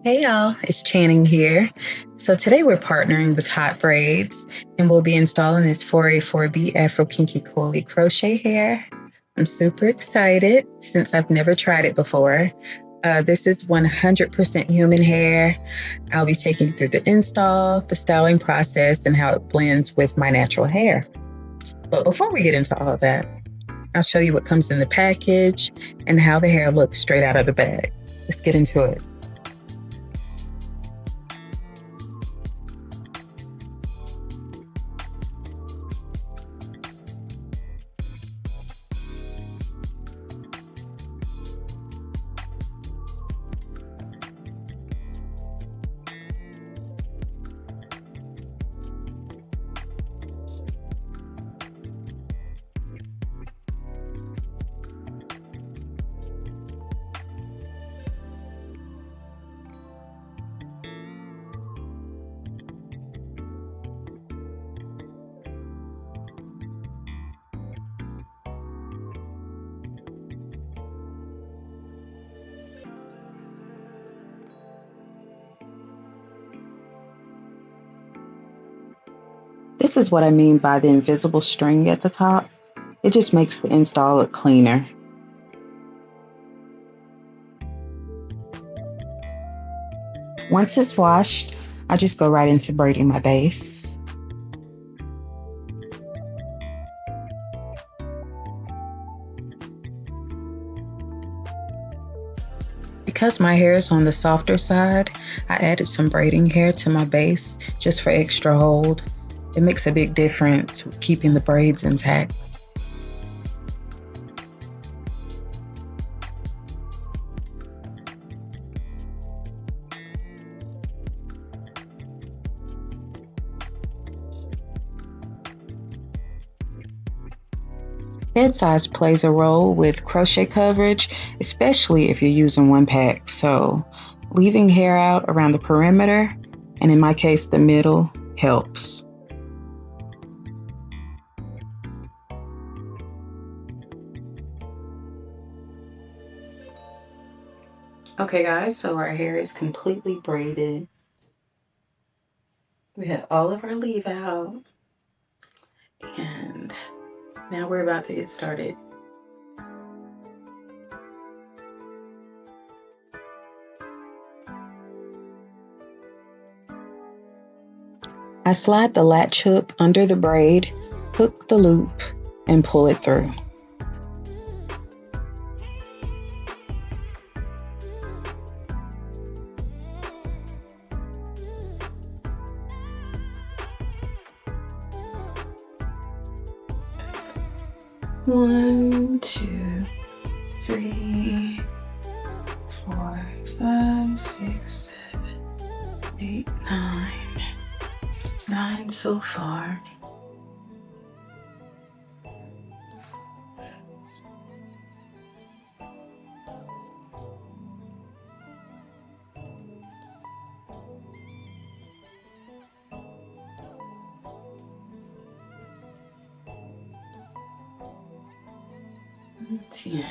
Hey y'all, it's Channing here. So today we're partnering with Hotbraids and we'll be installing this 4A4B Afro Kinky Coily Crochet hair. I'm super excited since I've never tried it before. This is 100% human hair. I'll be taking you through the install, the styling process, and how it blends with my natural hair. But before we get into all of that, I'll show you what comes in the package and how the hair looks straight out of the bag. Let's get into it. This is what I mean by the invisible string at the top. It just makes the install look cleaner. Once it's washed, I just go right into braiding my base. Because my hair is on the softer side, I added some braiding hair to my base just for extra hold. It makes a big difference keeping the braids intact. Head size plays a role with crochet coverage, especially if you're using one pack. So leaving hair out around the perimeter, and in my case, the middle, helps. Okay guys, so our hair is completely braided. We have all of our leave out, and now we're about to get started. I slide the latch hook under the braid, hook the loop, and pull it through. One, 2, 3, 4, 5, 6, 7, 8, 9. 9 so far. Yeah.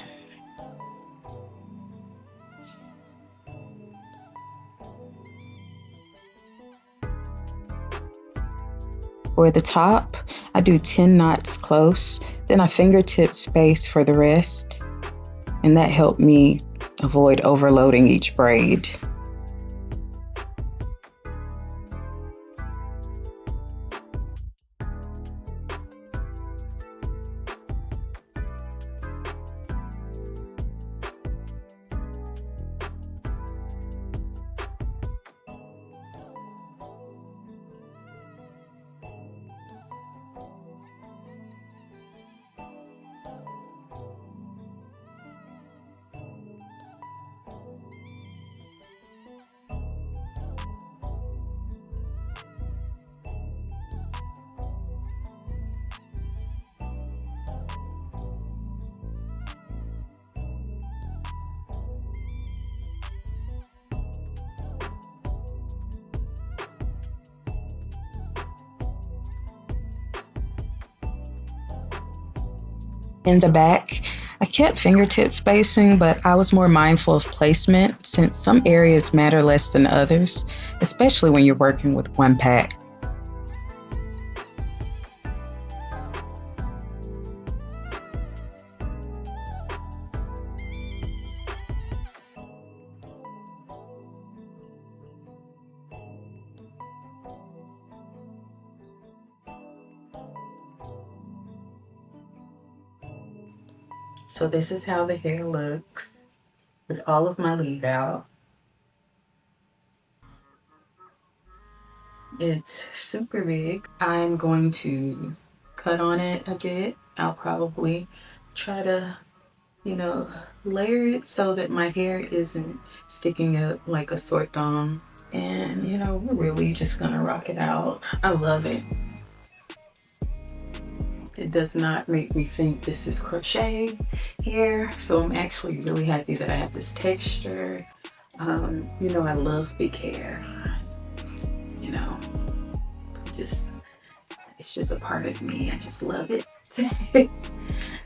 For the top, I do 10 knots close, then I fingertip space for the rest, and that helped me avoid overloading each braid. In the back, I kept fingertip spacing, but I was more mindful of placement since some areas matter less than others, especially when you're working with one pack. So this is how the hair looks with all of my leave out. It's super big. I'm going to cut on it a bit. I'll probably try to, layer it so that my hair isn't sticking up like a sore thumb. And, we're really just gonna rock it out. I love it. It does not make me think this is crochet hair. So I'm actually really happy that I have this texture. I love big hair. It's just a part of me. I just love it.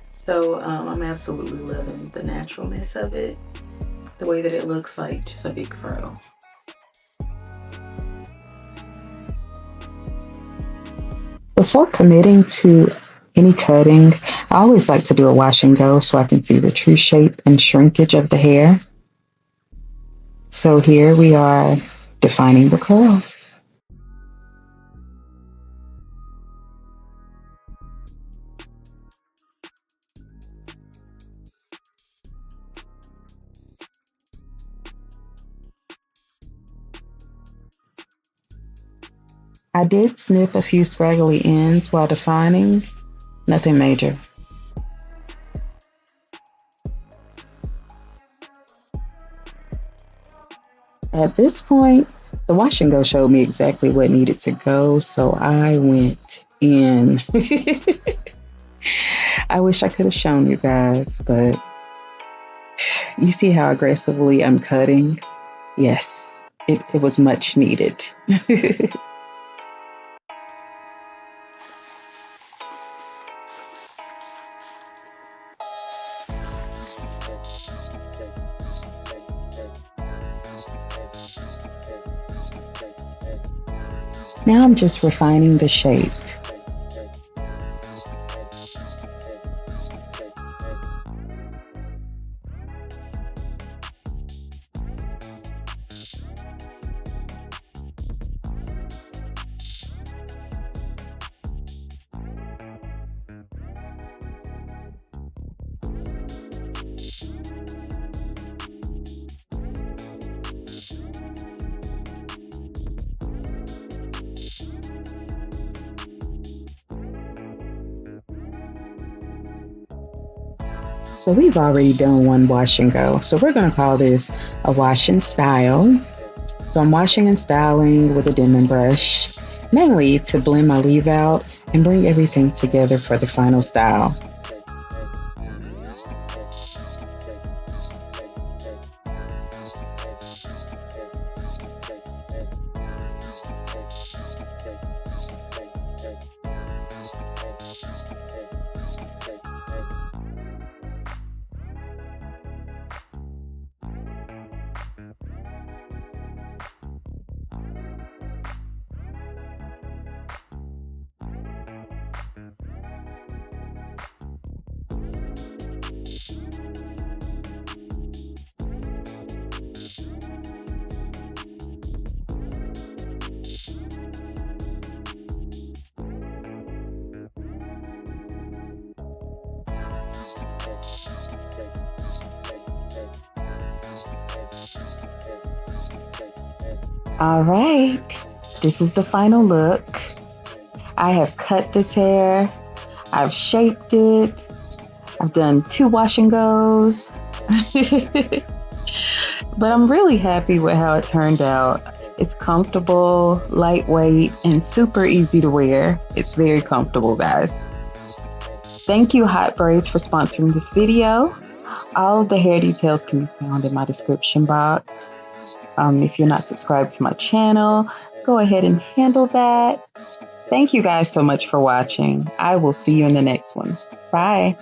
So I'm absolutely loving the naturalness of it. The way that it looks like just a big fro. Before committing to any cutting, I always like to do a wash and go so I can see the true shape and shrinkage of the hair. So here we are defining the curls. I did snip a few scraggly ends while defining, nothing major. At this point, the wash and go showed me exactly what needed to go, so I went in. I wish I could have shown you guys, but you see how aggressively I'm cutting? Yes, it was much needed. Now I'm just refining the shape. So we've already done one wash and go. So we're going to call this a wash and style. So I'm washing and styling with a Denman brush, mainly to blend my leave out and bring everything together for the final style. All right, this is the final look. I have cut this hair, I've shaped it, I've done 2 wash and goes, but I'm really happy with how it turned out. It's comfortable, lightweight, and super easy to wear. It's very comfortable, guys. Thank you, Hotbraids, for sponsoring this video. All of the hair details can be found in my description box. If you're not subscribed to my channel, go ahead and handle that. Thank you guys so much for watching. I will see you in the next one. Bye.